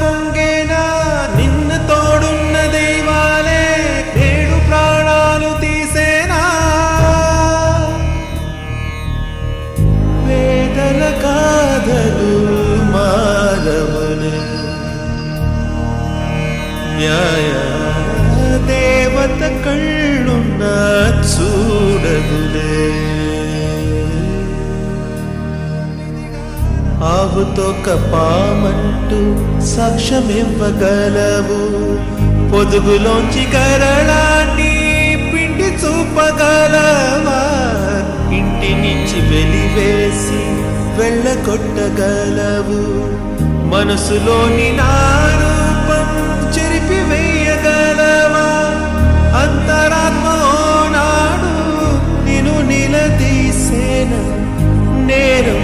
పొంగేనా నిన్ను తోడున్న దైవాలే నేడు ప్రాణాలు తీసేనా వేదన కాదలు మారవనే న్యాయ దేవత కళ్ళున్న చూడదులే ఆవుతో కపామంటూ సాక్ష్యమివ్వగలవు పొదుగులోంచి కరళాన్ని పిండి చూపగలవా ఇంటి నుంచి వెలివేసి వెళ్ళగొట్టగలవు మనసులోని నా రూపం చెరిపి వేయగలవా అంతరాత్మ నాడు నిన్ను నిలదీసేన నేరం